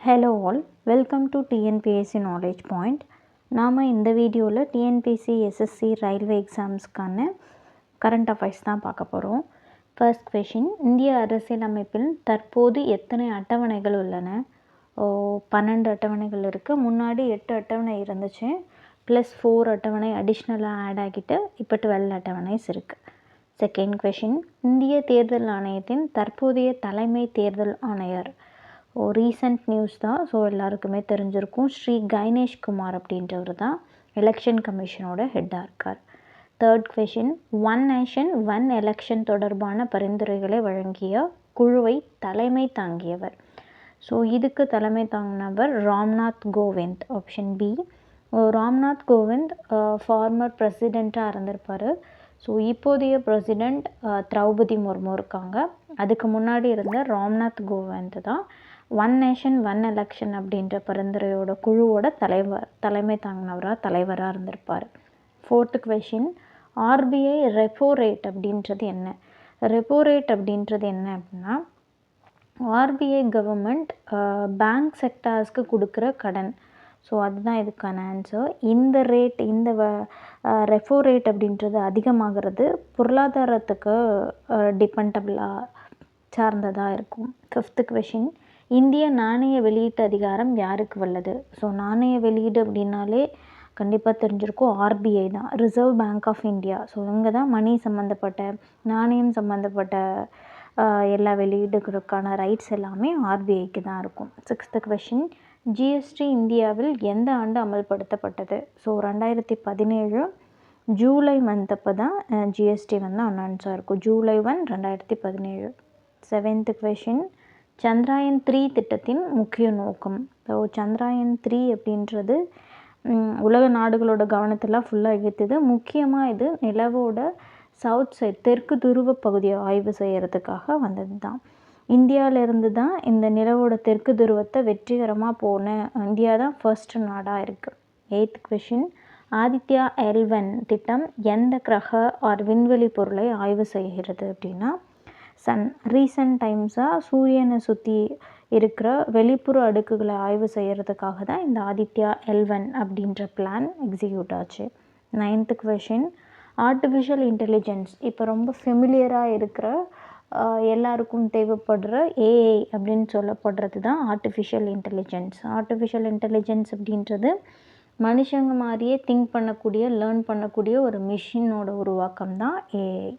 Hello all, welcome to TNPSC knowledge point. நாம் இந்த வீடியோவில் டிஎன்பிஎஸ்சி எஸ்எஸ்சி ரயில்வே எக்ஸாம்ஸ்க்கான கரண்ட் அஃபேர்ஸ் தான் பார்க்க போகிறோம். ஃபர்ஸ்ட் கொஷின், இந்திய அரசியலமைப்பில் தற்போது எத்தனை அட்டவணைகள் உள்ளன? 12 அட்டவணைகள் இருக்குது. முன்னாடி 8 அட்டவணை இருந்துச்சு, ப்ளஸ் 4 அட்டவணை அடிஷ்னலாக ஆட் ஆகிட்டு இப்போ 12 அட்டவணைஸ் இருக்குது. செகண்ட் கொஷின், இந்திய தேர்தல் ஆணையத்தின் தற்போதைய தலைமை தேர்தல் ஆணையர். ரீசன்ட் நியூஸ் தான், ஸோ எல்லாருக்குமே தெரிஞ்சிருக்கும். ஸ்ரீ கைனேஷ் குமார் அப்படின்றவர் தான் எலெக்ஷன் கமிஷனோட ஹெட்டாக இருக்கார். Third question, one nation one election தொடர்பான பரிந்துரைகளை வழங்கிய குழுவை தலைமை தாங்கியவர். ஸோ இதுக்கு தலைமை தாங்கினவர் Ramnath Kovind. Option B. Ramnath Kovind former பிரசிடெண்ட்டாக இருந்திருப்பார். ஸோ இப்போதைய பிரசிடெண்ட் திரௌபதி முர்மு இருக்காங்க. அதுக்கு முன்னாடி இருந்த ராம்நாத் கோவிந்த் தான் ஒன் நேஷன் ஒன் எலெக்ஷன் அப்படின்ற பரிந்துரையோட குழுவோட தலைமை தலைவராக இருந்திருப்பார். Fourth question, RBI repo rate அப்படின்றது என்ன? ரெப்போ ரேட் அப்படின்றது என்ன அப்படின்னா, ஆர்பிஐ கவர்மெண்ட் பேங்க் செக்டார்ஸ்க்கு கொடுக்குற கடன். ஸோ அதுதான் இதுக்கான ஆன்சர். இந்த ரேட், இந்த ரெப்போ ரேட் அப்படின்றது அதிகமாகிறது பொருளாதாரத்துக்கு டிபெண்டபிளாக சார்ந்ததாக இருக்கும். ஃபிஃப்த்து கொஷின், இந்திய நாணய வெளியீட்டு அதிகாரம் யாருக்கு உள்ளது? ஸோ நாணய வெளியீடு அப்படின்னாலே கண்டிப்பாக தெரிஞ்சிருக்கும், ஆர்பிஐ தான், Reserve Bank of India. So இவங்க தான் மணி சம்மந்தப்பட்ட, நாணயம் சம்மந்தப்பட்ட எல்லா வெளியீடுகளுக்கான ரைட்ஸ் எல்லாமே ஆர்பிஐக்கு தான் இருக்கும். சிக்ஸ்த்து கொஷின், ஜிஎஸ்டி இந்தியாவில் எந்த ஆண்டு அமல்படுத்தப்பட்டது? ஸோ 2017 ஜூலை மந்த் அப்போ தான் ஜிஎஸ்டி வந்து அனௌன்ஸாக இருக்கும். ஜூலை 1, 2017. செவன்த்து கொஷின், சந்திராயன் 3 திட்டத்தின் முக்கிய நோக்கம். ஸோ சந்திராயன் 3 அப்படின்றது உலக நாடுகளோட கவனத்தெல்லாம் ஃபுல்லாக ஈர்த்துது. முக்கியமாக இது நிலவோட சவுத் சைட், தெற்கு துருவ பகுதியை ஆய்வு செய்கிறதுக்காக வந்தது தான். இந்தியாவிலேருந்து தான் இந்த நிலவோட தெற்கு துருவத்தை வெற்றிகரமாக போன இந்தியா தான் ஃபர்ஸ்ட் நாடாக இருக்குது. எய்த் கொஷின், ஆதித்யா L1 திட்டம் எந்த கிரக ஆர் விண்வெளி பொருளை ஆய்வு செய்கிறது அப்படின்னா சன். ரீசன்ட் டைம்ஸாக சூரியனை சுற்றி இருக்கிற வெளிப்புற அடுக்குகளை ஆய்வு செய்கிறதுக்காக தான் இந்த ஆதித்யா L1 அப்படின்ற பிளான் எக்ஸிக்யூட் ஆச்சு. நைன்த்து கொஷின், ஆர்டிஃபிஷியல் இன்டெலிஜென்ஸ் இப்போ ரொம்ப ஃபெமிலியராக இருக்கிற எல்லாருக்கும் தேவைப்படுற ஏஐ அப்படின்னு சொல்லப்படுறது தான் ஆர்டிஃபிஷியல் இன்டெலிஜென்ஸ். ஆர்டிஃபிஷியல் இன்டெலிஜென்ஸ் அப்படின்றது மனுஷங்க மாதிரியே திங்க் பண்ணக்கூடிய, லேர்ன் பண்ணக்கூடிய ஒரு மிஷினோட உருவாக்கம் தான் ஏஐ.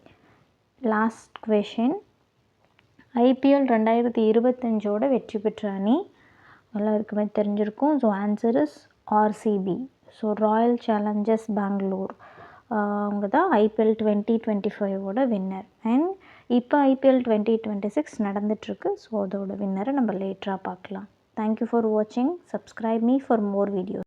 லாஸ்ட் கொஷின், ஐபிஎல் 2025 வெற்றி பெற்ற அணி எல்லாருக்குமே தெரிஞ்சிருக்கும். So answer is RCB. So Royal Challengers Bengaluru அவங்க தான் ஐபிஎல் 2025 வின்னர். அண்ட் இப்போ ஐபிஎல் 2026 நடந்துகிட்ருக்கு. ஸோ அதோட வின்னரை நம்ம லேட்டராக பார்க்கலாம். தேங்க்யூ ஃபார் வாட்சிங். Subscribe me for more videos.